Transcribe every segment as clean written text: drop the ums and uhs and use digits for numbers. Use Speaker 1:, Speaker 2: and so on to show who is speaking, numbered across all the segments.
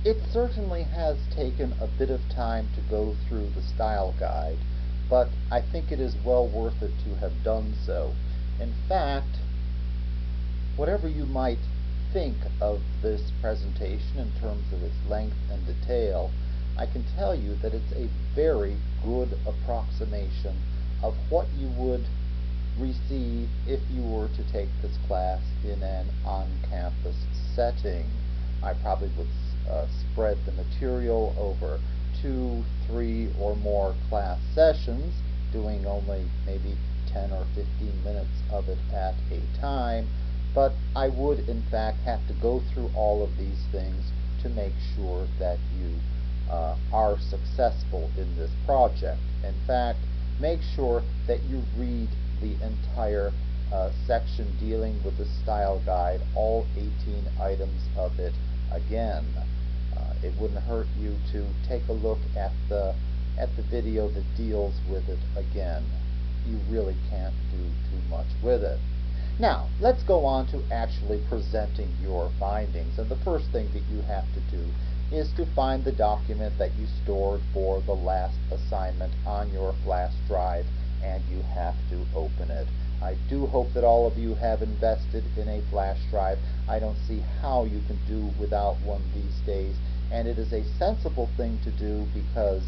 Speaker 1: It certainly has taken a bit of time to go through the style guide, but I think it is well worth it to have done so. In fact, whatever you might think of this presentation in terms of its length and detail, I can tell you that it's a very good approximation of what you would receive if you were to take this class in an on-campus setting. I probably would spread the material over 2, 3, or more class sessions, doing only maybe 10 or 15 minutes of it at a time, but I would in fact have to go through all of these things to make sure that you are successful in this project. In fact, make sure that you read the entire section dealing with the style guide, all 18 items of it again. It wouldn't hurt you to take a look at the video that deals with it again. You really can't do too much with it. Now, let's go on to actually presenting your findings. And the first thing that you have to do is to find the document that you stored for the last assignment on your flash drive, and you have to open it. I do hope that all of you have invested in a flash drive. I don't see how you can do without one these days, and it is a sensible thing to do because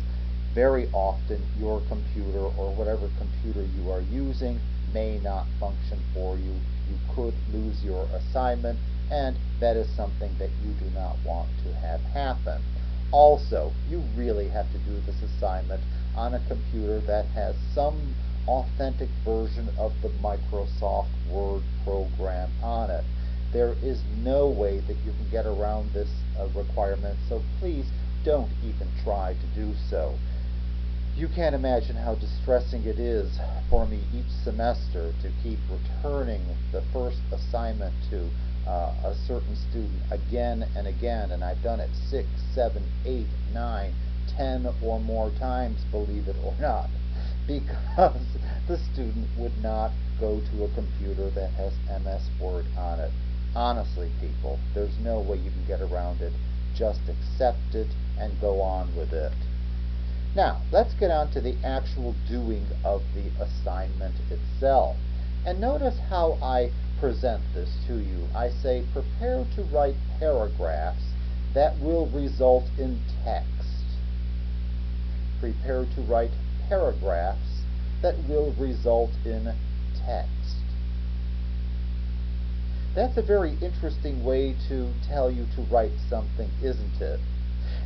Speaker 1: very often your computer or whatever computer you are using may not function for you. You could lose your assignment, and that is something that you do not want to have happen. Also, you really have to do this assignment on a computer that has some authentic version of the Microsoft Word program on it. There is no way that you can get around this requirement, so please don't even try to do so. You can't imagine how distressing it is for me each semester to keep returning the first assignment to a certain student again and again, and I've done it 6, 7, 8, 9, 10 or more times, believe it or not, because the student would not go to a computer that has MS Word on it. Honestly, people, there's no way you can get around it. Just accept it and go on with it. Now, let's get on to the actual doing of the assignment itself. And notice how I present this to you. I say, prepare to write paragraphs that will result in text. Prepare to write paragraphs that will result in text. That's a very interesting way to tell you to write something, isn't it?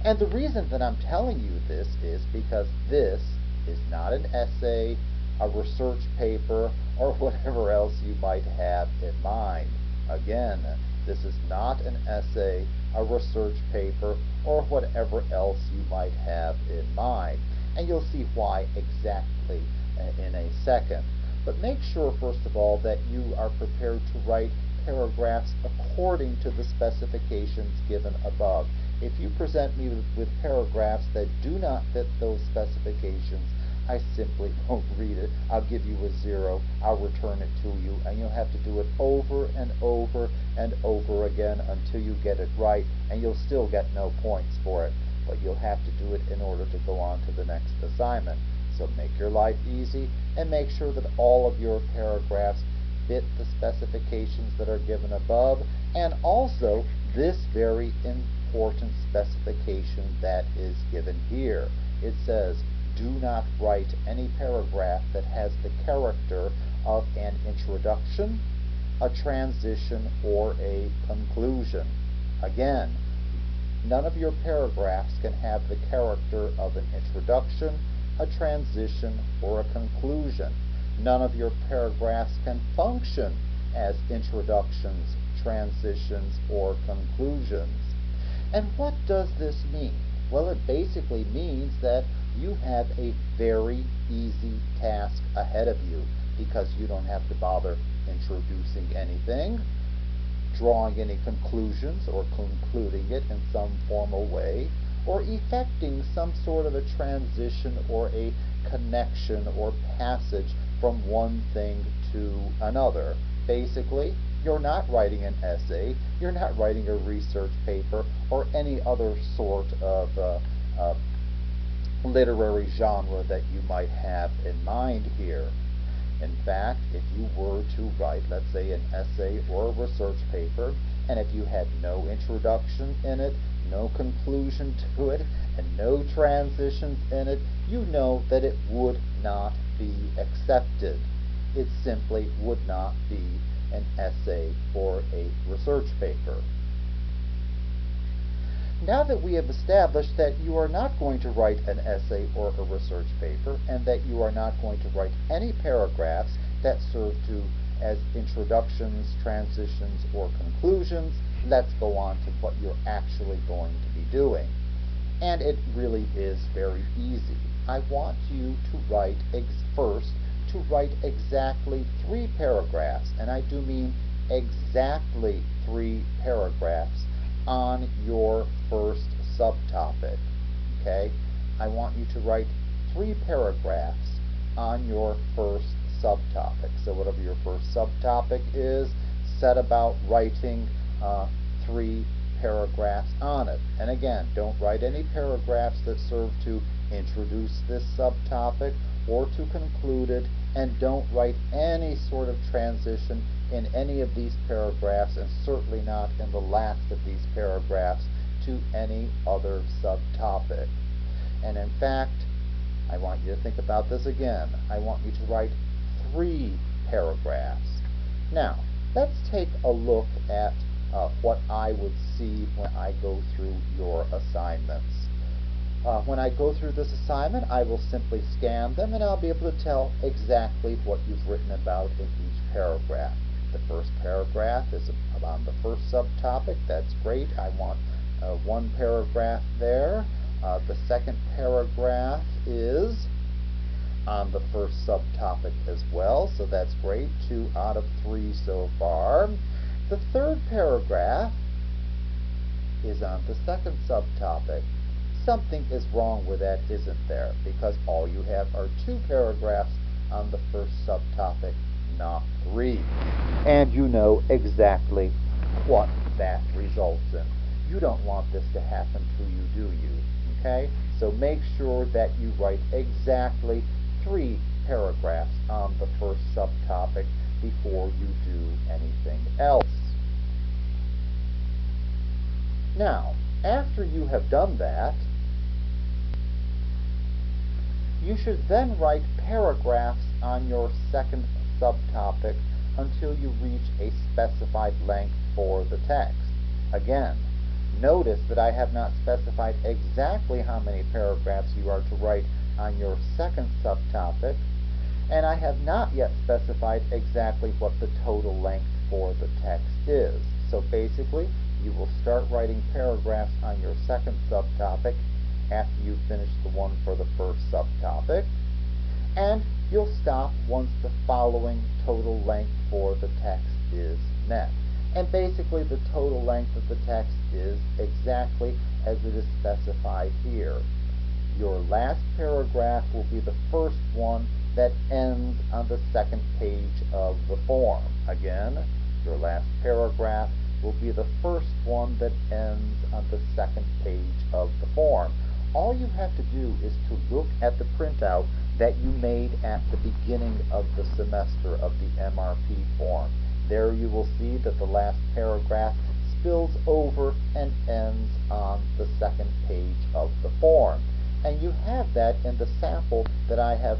Speaker 1: And the reason that I'm telling you this is because this is not an essay, a research paper, or whatever else you might have in mind. Again, this is not an essay, a research paper, or whatever else you might have in mind. And you'll see why exactly in a second. But make sure, first of all, that you are prepared to write paragraphs according to the specifications given above. If you present me with paragraphs that do not fit those specifications, I simply won't read it. I'll give you a 0. I'll return it to you, and you'll have to do it over and over and over again until you get it right, and you'll still get no points for it. But you'll have to do it in order to go on to the next assignment. So make your life easy and make sure that all of your paragraphs fit the specifications that are given above, and also this very important specification that is given here. It says, do not write any paragraph that has the character of an introduction, a transition, or a conclusion. Again, none of your paragraphs can have the character of an introduction, a transition, or a conclusion. None of your paragraphs can function as introductions, transitions, or conclusions. And what does this mean? Well, it basically means that you have a very easy task ahead of you because you don't have to bother introducing anything, drawing any conclusions, or concluding it in some formal way, or effecting some sort of a transition or a connection or passage from one thing to another. Basically, You're not writing an essay, you're not writing a research paper, or any other sort of literary genre that you might have in mind here. In fact, if you were to write, let's say, an essay or a research paper, and if you had no introduction in it, no conclusion to it, and no transitions in it, you know that it would not be accepted. It simply would not be an essay or a research paper. Now that we have established that you are not going to write an essay or a research paper, and that you are not going to write any paragraphs that serve as introductions, transitions, or conclusions, let's go on to what you're actually going to be doing. And it really is very easy. I want you to write first to write exactly 3 paragraphs, and I do mean exactly 3 paragraphs on your first subtopic. Okay? I want you to write 3 paragraphs on your first subtopic. So whatever your first subtopic is, set about writing 3 paragraphs on it. And again, don't write any paragraphs that serve to introduce this subtopic or to conclude it, and don't write any sort of transition in any of these paragraphs, and certainly not in the last of these paragraphs, to any other subtopic. And in fact, I want you to think about this again. I want you to write 3 paragraphs. Now, let's take a look at what I would see when I go through your assignments. When I go through this assignment, I will simply scan them, and I'll be able to tell exactly what you've written about in each paragraph. The first paragraph is on the first subtopic. That's great. I want 1 paragraph there. The second paragraph is on the first subtopic as well, so that's great. 2 out of 3 so far. The third paragraph is on the second subtopic. Something is wrong with that, isn't there? Because all you have are 2 paragraphs on the first subtopic, not 3. And you know exactly what that results in. You don't want this to happen to you, do you? Okay? So make sure that you write exactly 3 paragraphs on the first subtopic before you do anything else. Now, after you have done that, you should then write paragraphs on your second subtopic until you reach a specified length for the text. Again, notice that I have not specified exactly how many paragraphs you are to write on your second subtopic, and I have not yet specified exactly what the total length for the text is. So basically, you will start writing paragraphs on your second subtopic after you finish the one for the first subtopic, and you'll stop once the following total length for the text is met. And basically the total length of the text is exactly as it is specified here. Your last paragraph will be the first one that ends on the second page of the form. Again, your last paragraph will be the first one that ends on the second page of the form. All you have to do is to look at the printout that you made at the beginning of the semester of the MRP form. There you will see that the last paragraph spills over and ends on the second page of the form. And you have that in the sample that I have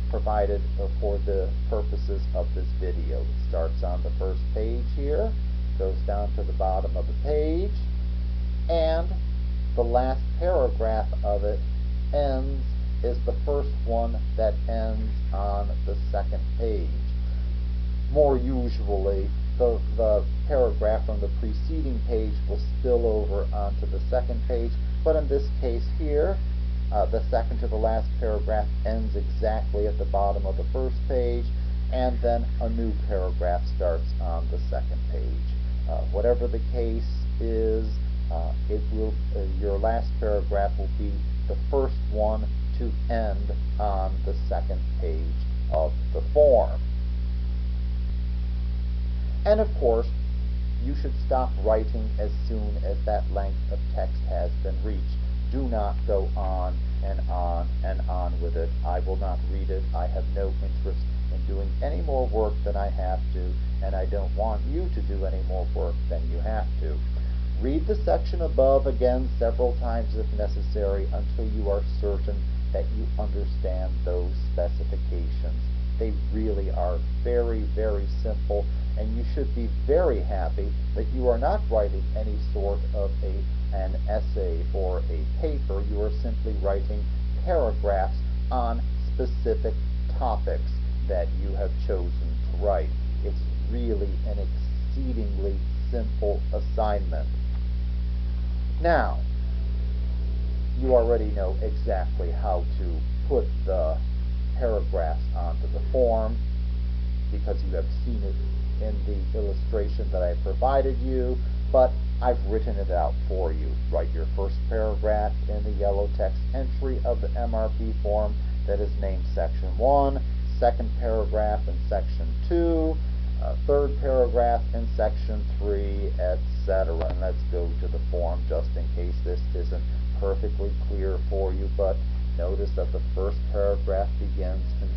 Speaker 1: provided for the purposes of this video. It starts on the first page here, goes down to the bottom of the page, and the last paragraph of it is the first one that ends on the second page. More usually, the paragraph from the preceding page will spill over onto the second page, but in this case here, the second to the last paragraph ends exactly at the bottom of the first page, and then a new paragraph starts on the second page. Whatever the case is, your last paragraph will be the first one to end on the second page of the form. And of course, you should stop writing as soon as that length of text has been reached. Do not go on and on and on with it. I will not read it. I have no interest in doing any more work than I have to, and I don't want you to do any more work than you have to. Read the section above again several times if necessary until you are certain that you understand those specifications. They really are very, very simple, and you should be very happy that you are not writing any sort of an essay or a paper. You are simply writing paragraphs on specific topics that you have chosen to write. It's really an exceedingly simple assignment. Now, you already know exactly how to put the paragraphs onto the form because you have seen it in the illustration that I provided you, but I've written it out for you. Write your first paragraph in the yellow text entry of the MRP form that is named Section 1, second paragraph in Section 2, third paragraph in Section 3, etc. And let's go to the form just in case this isn't perfectly clear for you, but notice that the first paragraph begins in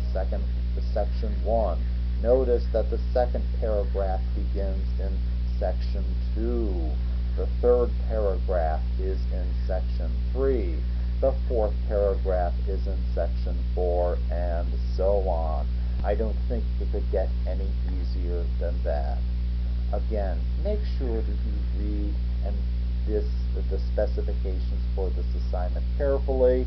Speaker 1: Section 1. Notice that the second paragraph begins in Section 2. The third paragraph is in Section 3. The fourth paragraph is in Section 4, and so on. I don't think it could get any easier than that. Again, make sure that you read the specifications for this assignment carefully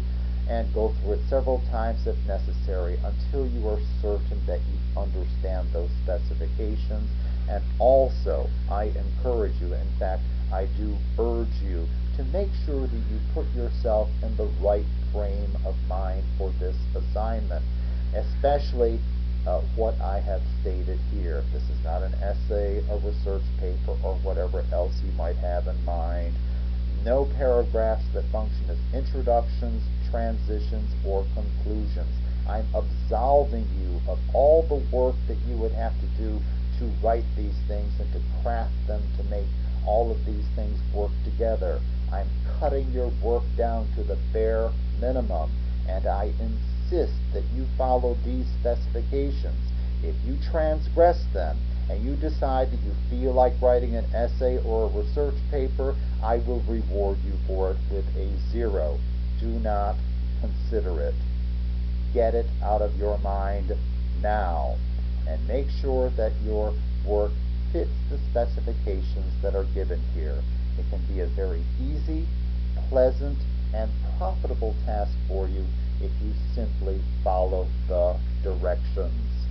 Speaker 1: and go through it several times if necessary until you are certain that you understand those specifications. And also, I encourage you, in fact, I do urge you to make sure that you put yourself in the right frame of mind for this assignment, especially what I have stated here. This is not an essay, a research paper, or whatever else you might have in mind. No paragraphs that function as introductions, transitions, or conclusions. I'm absolving you of all the work that you would have to do to write these things and to craft them to make all of these things work together. I'm cutting your work down to the bare minimum, and I insist that you follow these specifications. If you transgress them and you decide that you feel like writing an essay or a research paper, I will reward you for it with a 0. Do not consider it. Get it out of your mind now, and make sure that your work fits the specifications that are given here. It can be a very easy, pleasant, and profitable task for you if you simply follow the directions.